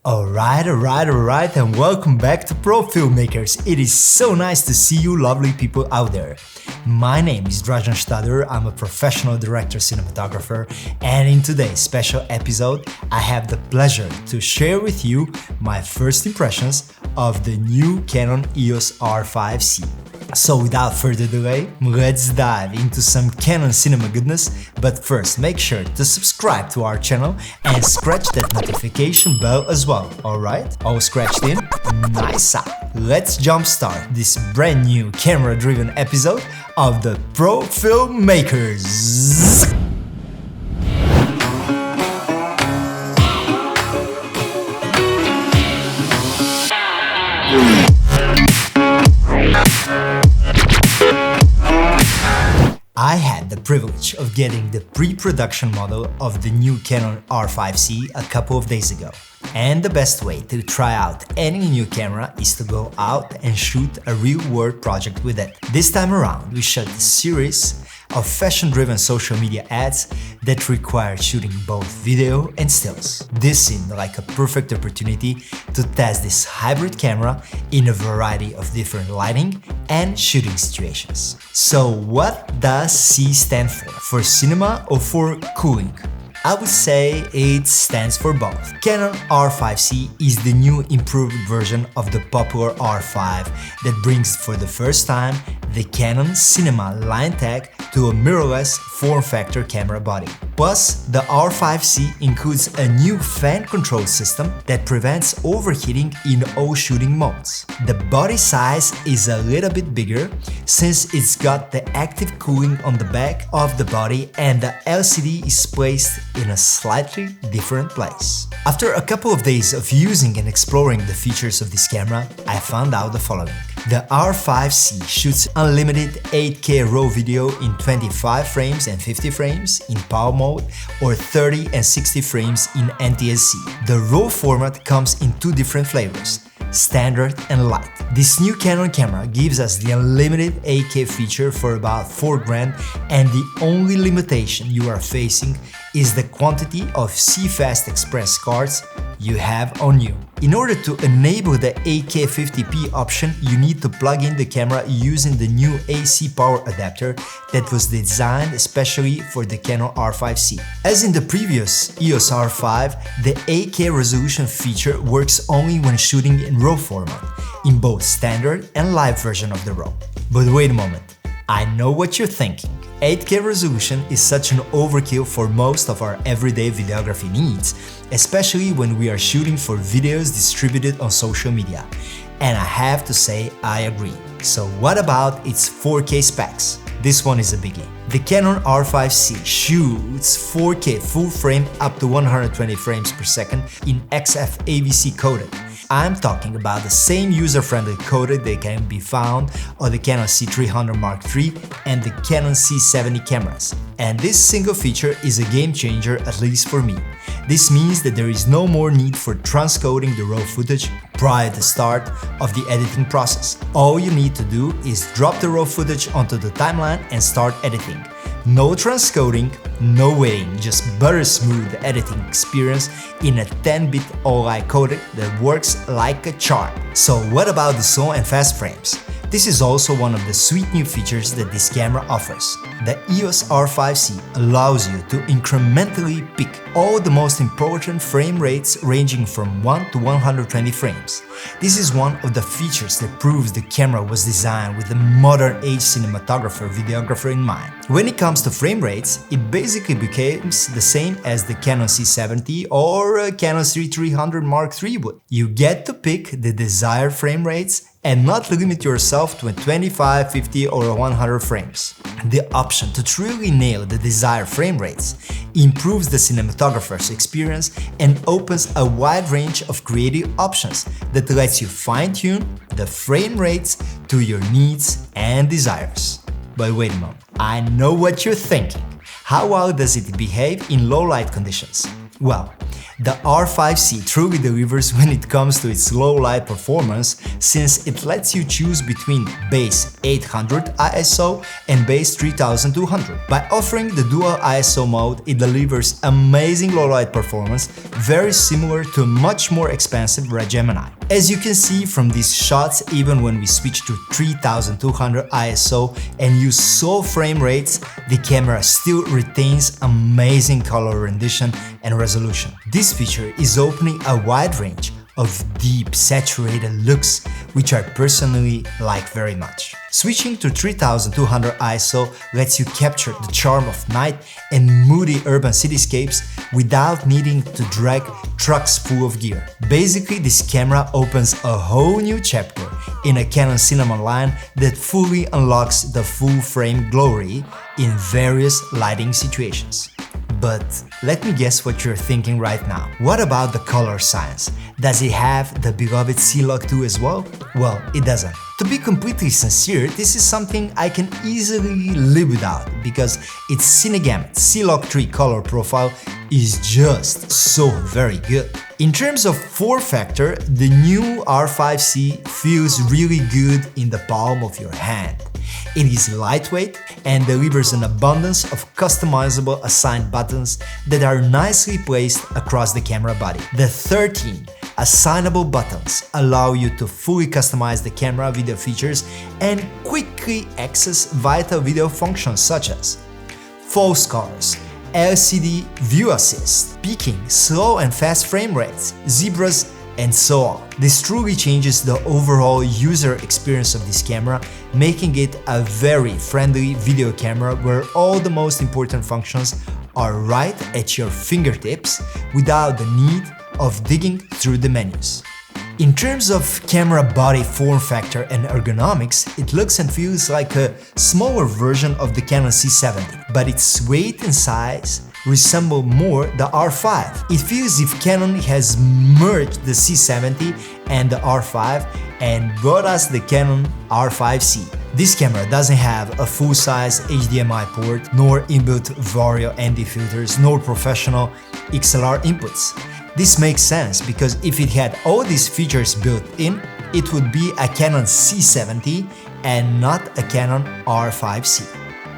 Alright, and welcome back to Pro Filmmakers. It is so nice to see you lovely people out there. My name is Dražan Štader, I'm a professional director cinematographer, and in today's special episode, I have the pleasure to share with you my first impressions of the new Canon EOS R5C. So without further delay, let's dive into some Canon cinema goodness, but first make sure to subscribe to our channel and scratch that notification bell as well, alright? All scratched in? Nice! Let's jumpstart this brand new camera-driven episode of the Pro Filmmakers! I had the privilege of getting the pre-production model of the new Canon R5C a couple of days ago. And the best way to try out any new camera is to go out and shoot a real-world project with it. This time around, we shot a series of fashion-driven social media ads that required shooting both video and stills. This seemed like a perfect opportunity to test this hybrid camera in a variety of different lighting and shooting situations. So what does C stand for? For cinema or for cooling? I would say it stands for both. Canon R5C is the new improved version of the popular R5 that brings for the first time the Canon Cinema line tag to a mirrorless form factor camera body. Plus, the R5C includes a new fan control system that prevents overheating in all shooting modes. The body size is a little bit bigger since it's got the active cooling on the back of the body and the LCD is placed in a slightly different place. After a couple of days of using and exploring the features of this camera, I found out the following. The R5C shoots unlimited 8K RAW video in 25 frames and 50 frames in PAL mode or 30 and 60 frames in NTSC. The RAW format comes in two different flavors, standard and light. This new Canon camera gives us the unlimited 8K feature for about $4,000, and the only limitation you are facing is the quantity of CFast Express cards you have on you. In order to enable the 8K 50p option, you need to plug in the camera using the new AC power adapter that was designed especially for the Canon R5C. As in the previous EOS R5, the 8K resolution feature works only when shooting in RAW format, in both standard and live version of the RAW. But wait a moment, I know what you're thinking. 8K resolution is such an overkill for most of our everyday videography needs, especially when we are shooting for videos distributed on social media. And I have to say, I agree. So what about its 4K specs? This one is a biggie. The Canon R5C shoots 4K full frame up to 120 frames per second in XFAVC codec. I'm talking about the same user-friendly codec that can be found on the Canon C300 Mark III and the Canon C70 cameras. And this single feature is a game changer, at least for me. This means that there is no more need for transcoding the RAW footage prior to the start of the editing process. All you need to do is drop the RAW footage onto the timeline and start editing. No transcoding, no waiting, just butter smooth editing experience in a 10-bit OLI codec that works like a charm. So what about the slow and fast frames? This is also one of the sweet new features that this camera offers. The EOS R5C allows you to incrementally pick all the most important frame rates ranging from 1 to 120 frames. This is one of the features that proves the camera was designed with a modern-age cinematographer-videographer in mind. When it comes to frame rates, it basically becomes the same as the Canon C70 or Canon C300 Mark III would. You get to pick the desired frame rates and not limit yourself to 25, 50 or 100 frames. The option to truly nail the desired frame rates improves the cinematographer's experience and opens a wide range of creative options that lets you fine-tune the frame rates to your needs and desires. But wait a moment, I know what you're thinking. How well does it behave in low light conditions? Well, The R5C truly delivers when it comes to its low light performance, since it lets you choose between base 800 ISO and base 3200. By offering the dual ISO mode, it delivers amazing low light performance, very similar to a much more expensive Red Gemini. As you can see from these shots, even when we switch to 3200 ISO and use slow frame rates, the camera still retains amazing color rendition and resolution. This feature is opening a wide range of deep, saturated looks, which I personally like very much. Switching to 3200 ISO lets you capture the charm of night and moody urban cityscapes without needing to drag trucks full of gear. Basically, this camera opens a whole new chapter in a Canon cinema line that fully unlocks the full-frame glory in various lighting situations. But let me guess what you're thinking right now. What about the color science? Does it have the beloved C-Log 2 as well? Well, it doesn't. To be completely sincere, this is something I can easily live without, because its Cinegamut C-Log 3 color profile is just so very good. In terms of form factor, the new R5C feels really good in the palm of your hand. It is lightweight and delivers an abundance of customizable assigned buttons that are nicely placed across the camera body. The 13 assignable buttons allow you to fully customize the camera video features and quickly access vital video functions such as false colors, LCD view assist, peaking, slow and fast frame rates, zebras, and so on. This truly changes the overall user experience of this camera, making it a very friendly video camera where all the most important functions are right at your fingertips without the need of digging through the menus. In terms of camera body form factor and ergonomics, it looks and feels like a smaller version of the Canon C70, but its weight and size resemble more the R5. It feels as if Canon has merged the C70 and the R5 and brought us the Canon R5C. This camera doesn't have a full-size HDMI port, nor inbuilt Vario ND filters, nor professional XLR inputs. This makes sense because if it had all these features built in, it would be a Canon C70 and not a Canon R5C.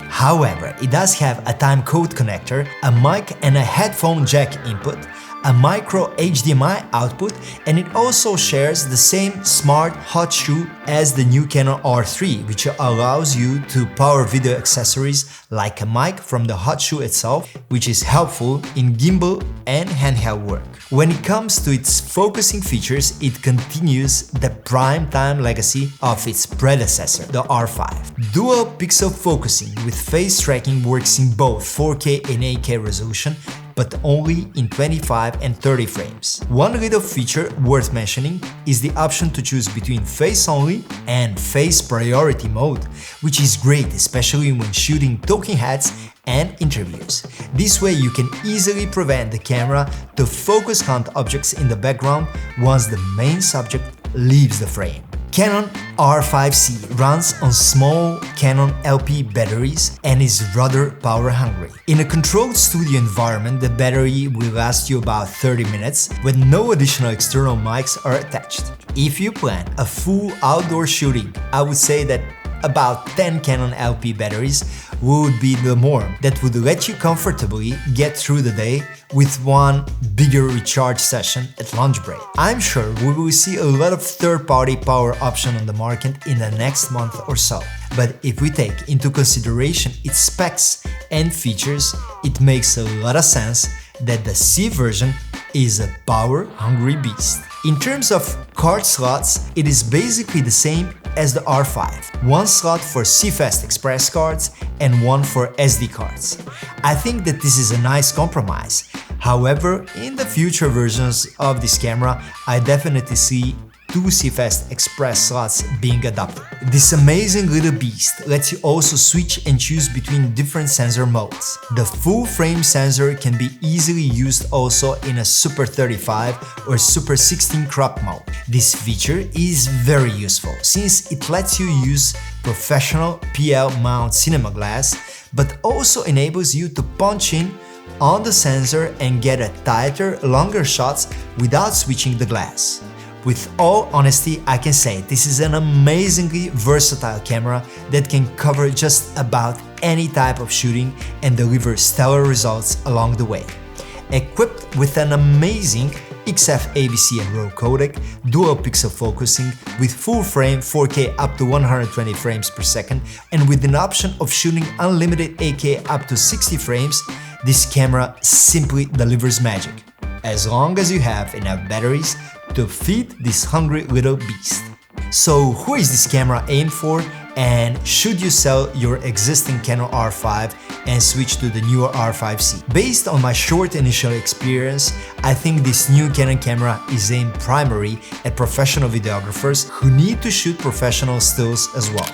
However, it does have a timecode connector, a mic and a headphone jack input, a micro HDMI output, and it also shares the same smart hot shoe as the new Canon R3, which allows you to power video accessories like a mic from the hot shoe itself, which is helpful in gimbal and handheld work. When it comes to its focusing features, it continues the prime-time legacy of its predecessor, the R5. Dual pixel focusing with face tracking works in both 4K and 8K resolution, but only in 25 and 30 frames. One little feature worth mentioning is the option to choose between face only and face priority mode, which is great especially when shooting talking heads and interviews. This way you can easily prevent the camera to focus hunt objects in the background once the main subject leaves the frame. Canon R5C runs on small Canon LP batteries and is rather power hungry. In a controlled studio environment, the battery will last you about 30 minutes when no additional external mics are attached. If you plan a full outdoor shooting, I would say that about 10 Canon LP batteries would be the norm. That would let you comfortably get through the day with one bigger recharge session at lunch break. I'm sure we will see a lot of third-party power options on the market in the next month or so. But if we take into consideration its specs and features, it makes a lot of sense that the C version is a power-hungry beast. In terms of card slots, it is basically the same as the R5. One slot for CFast Express cards and one for SD cards. I think that this is a nice compromise. However, in the future versions of this camera, I definitely see 2 CFast Express slots being adopted. This amazing little beast lets you also switch and choose between different sensor modes. The full frame sensor can be easily used also in a Super 35 or Super 16 crop mode. This feature is very useful since it lets you use professional PL mount cinema glass, but also enables you to punch in on the sensor and get a tighter, longer shots without switching the glass. With all honesty, I can say this is an amazingly versatile camera that can cover just about any type of shooting and deliver stellar results along the way. Equipped with an amazing XF ABC and RAW codec, dual pixel focusing, with full frame 4K up to 120 frames per second, and with an option of shooting unlimited 8K up to 60 frames, this camera simply delivers magic, as long as you have enough batteries to feed this hungry little beast. So who is this camera aimed for, and should you sell your existing Canon R5 and switch to the newer R5C? Based on my short initial experience, I think this new Canon camera is aimed primarily at professional videographers who need to shoot professional stills as well.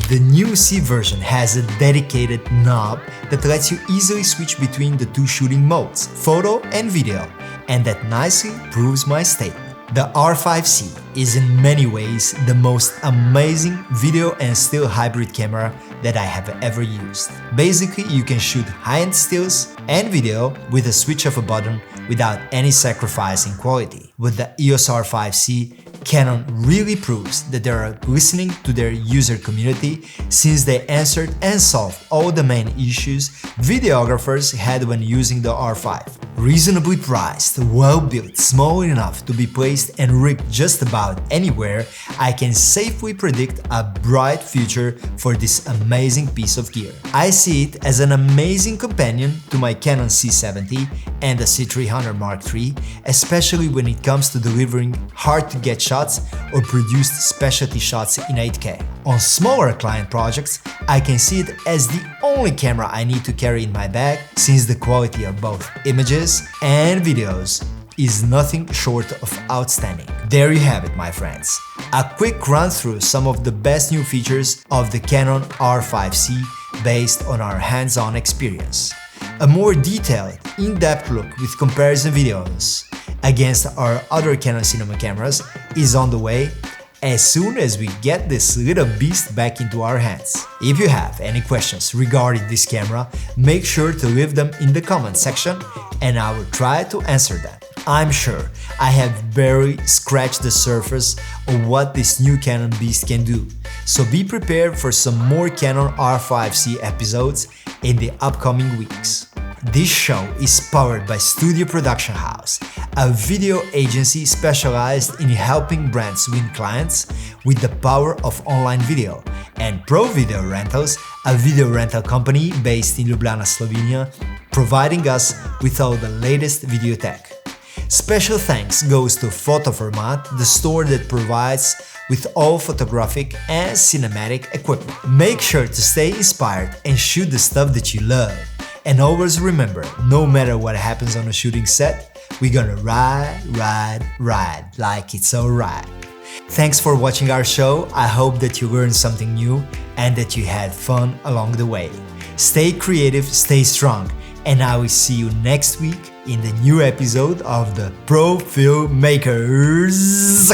The new C version has a dedicated knob that lets you easily switch between the two shooting modes, photo and video, and that nicely proves my statement. The R5C is in many ways the most amazing video and still hybrid camera that I have ever used. Basically, you can shoot high-end stills and video with a switch of a button without any sacrifice in quality. With the EOS R5C, Canon really proves that they are listening to their user community, since they answered and solved all the main issues videographers had when using the R5. Reasonably priced, well-built, small enough to be placed and rigged just about anywhere, I can safely predict a bright future for this amazing piece of gear. I see it as an amazing companion to my Canon C70 and the C300 Mark III, especially when it comes to delivering hard-to-get shots or produced specialty shots in 8K. On smaller client projects, I can see it as the only camera I need to carry in my bag, since the quality of both images and videos is nothing short of outstanding. There you have it, my friends. A quick run through some of the best new features of the Canon R5C based on our hands-on experience. A more detailed, in-depth look with comparison videos against our other Canon cinema cameras is on the way as soon as we get this little beast back into our hands. If you have any questions regarding this camera, make sure to leave them in the comment section and I will try to answer them. I'm sure I have barely scratched the surface of what this new Canon beast can do, so be prepared for some more Canon R5C episodes in the upcoming weeks. This show is powered by Studio Production House, a video agency specialized in helping brands win clients with the power of online video, and Pro Video Rentals, a video rental company based in Ljubljana, Slovenia, providing us with all the latest video tech. Special thanks goes to Photoformat, the store that provides with all photographic and cinematic equipment. Make sure to stay inspired and shoot the stuff that you love. And always remember, no matter what happens on a shooting set, we're gonna ride like it's alright. Thanks for watching our show. I hope that you learned something new and that you had fun along the way. Stay creative, stay strong, and I will see you next week in the new episode of the Pro Filmmakers.